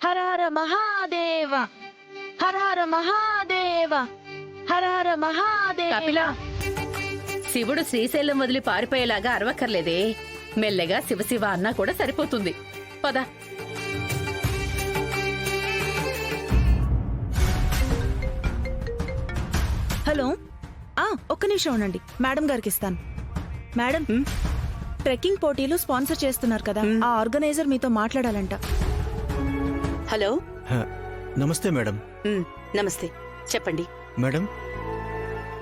హర హర మహాదేవ, హర హర మహాదేవ, హర హర మహాదేవ. కపిల, శివుడు శ్రీశైలం వదిలి పారిపోయేలాగా అరవక్కర్లేదే. మెల్లగా శివశివ అన్నా కూడా సరిపోతుంది. పద. హలో, ఒక్క నిమిషం ఉండండి, మేడం గారికి ఇస్తాను. మేడం, ట్రెక్కింగ్ పోటీలు స్పాన్సర్ చేస్తున్నారు కదా, ఆ ఆర్గనైజర్ మీతో మాట్లాడాలంట. హలో. నమస్తే మేడం. నమస్తే, చెప్పండి. మేడం,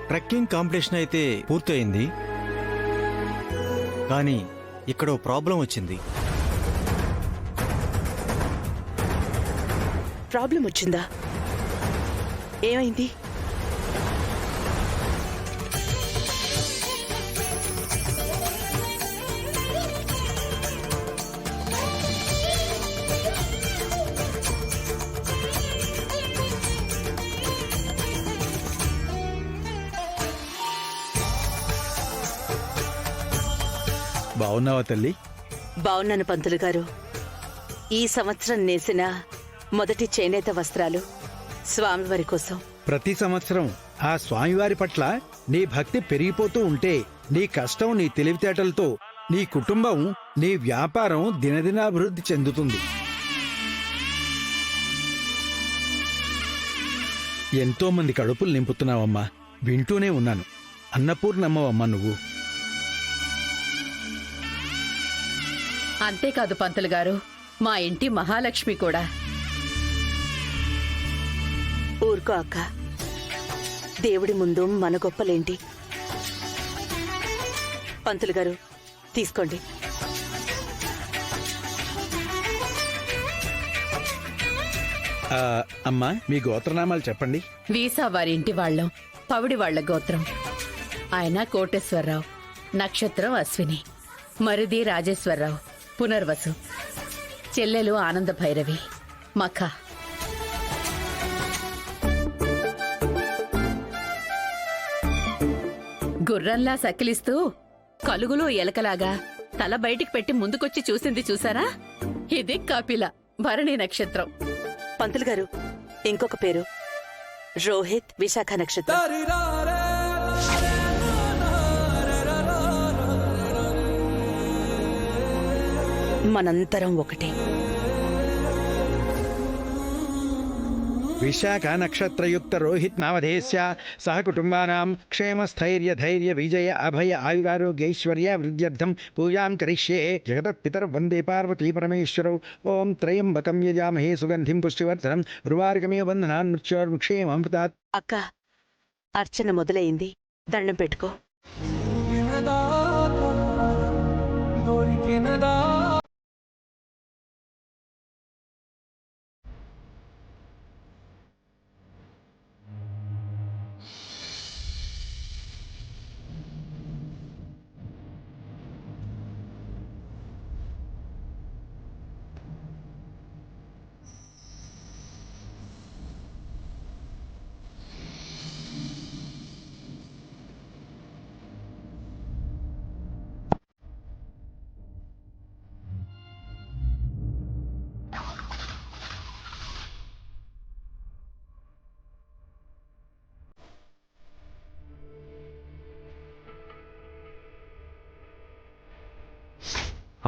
ట్రెక్కింగ్ కాంపిటీషన్ అయితే పూర్తయింది, కానీ ఇక్కడ ఓ ప్రాబ్లం వచ్చింది. ప్రాబ్లం వచ్చిందా? ఏమైంది? బావున్నావా తల్లి? బావున్నాను పంతులు గారు. ఈ సంవత్సరం నేసిన మొదటి చేనేత వస్త్రాలు స్వామివారి కోసం. ప్రతి సంవత్సరం ఆ స్వామివారి పట్ల నీ భక్తి పెరిగిపోతూ ఉంటే నీ కష్టం, నీ తెలివితేటలతో నీ కుటుంబం, నీ వ్యాపారం దినదినాభివృద్ధి చెందుతుంది. ఎంతో మంది కడుపులు నింపుతున్నావమ్మా, వింటూనే ఉన్నాను. అన్నపూర్ణమ్మవమ్మా నువ్వు. అంతేకాదు పంతులు గారు, మా ఇంటి మహాలక్ష్మి కూడా. ఊరుకో అక్క, దేవుడి ముందు మన గొప్పలేంటి. పంతులు గారు, తీసుకోండి. అమ్మా, మీ గోత్రనామాలు చెప్పండి. వీసా వారి ఇంటి వాళ్ళం, పవిడి వాళ్ల గోత్రం. ఆయన కోటేశ్వరరావు, నక్షత్రం అశ్విని, మరిది రాజేశ్వరరావు, పునర్వసు, చెల్లెలు ఆనంద భైరవి, మఖ. గుర్రంలా సకిలిస్తూ కలుగులో ఎలకలాగా తల బయటికి పెట్టి ముందుకొచ్చి చూసింది చూసారా? ఇది కపిల, భరణి నక్షత్రం. పంతులు గారు, ఇంకొక పేరు రోహిత్, విశాఖ నక్షత్రం. మనంతరం ఒకటే. విశాఖ నక్షత్రయుక్త రోహిత్ నామధేస్య సహ కుటుంబానాం క్షేమ స్థైర్య ధైర్య విజయ అభయ ఆయురారోగ్యైశ్వర్య వృద్ధ్యర్థం పూజాం కరిష్యే. జగతపితర వందే పార్వతీ పరమేశ్వరౌ. ఓం త్రయంబకం యజామహే సుగంధిం పుష్టివర్ధనం ఉర్వారుకమివ బంధనాన్ మృత్యోర్ముక్షేమమృతాత్. అక్క, అర్చన మొదలైంది, దండం పెట్టుకో.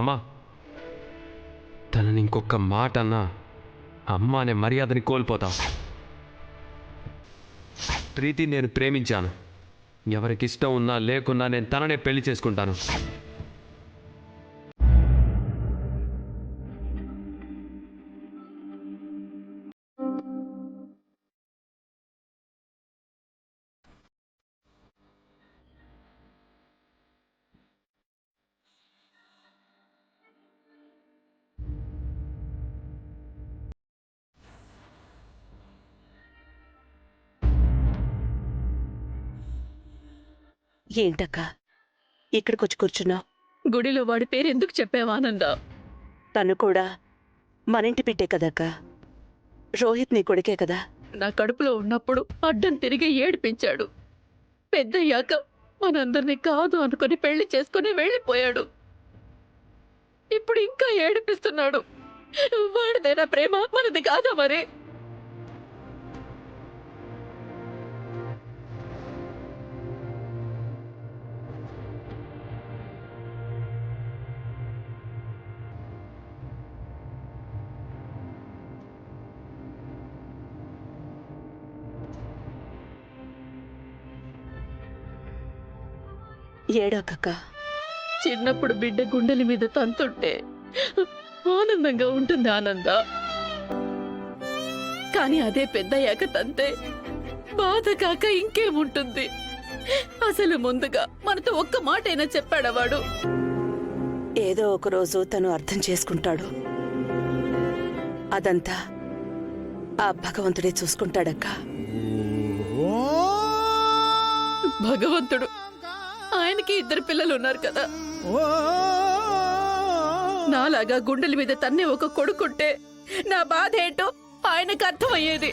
అమ్మా, తనని ఇంకొక మాట అన్నా అమ్మ అనే మర్యాదని కోల్పోతావు. ప్రీతి నేను ప్రేమించాను. ఎవరికి ఇష్టం ఉన్నా లేకున్నా నేను తననే పెళ్లి చేసుకుంటాను. ఏంటక్క ఇక్కడికొచ్చి కూర్చున్నావు? గుడిలో వాడి పేరు ఎందుకు చెప్పావానందా? తను కూడా మనింటి బిడ్డే కదక్క. రోహిత్ నీ కొడుకే కదా. నా కడుపులో ఉన్నప్పుడు అడ్డం తిరిగి ఏడిపించాడు. పెద్దయ్యాక మనందరినీ కాదు అనుకుని పెళ్లి చేసుకుని వెళ్ళిపోయాడు. ఇప్పుడు ఇంకా ఏడిపిస్తున్నాడు. వాడిదేనా ప్రేమ, మనది కాదా మరి? ఏడోకక్క. చిన్నప్పుడు బిడ్డ గుండెల మీద తంతుంటే ఆనందంగా ఉంటుంది ఆనంద. కానీ అదే పెద్దయ్యాక తంతే బాధ కాక ఇంకేముంటుంది? అసలు ముందుగా మనతో ఒక్క మాటైనా చెప్పాడా వాడు? ఏదో ఒక రోజు తను అర్థం చేసుకుంటాడు. అదంతా ఆ భగవంతుడే చూసుకుంటాడక్క. భగవంతుడు, ఆయనకి 2 పిల్లలు ఉన్నారు కదా. నాలాగా గుండెల మీద తన్నే ఒక కొడుకుంటే నా బాధ ఏంటో ఆయనకు అర్థమయ్యేది.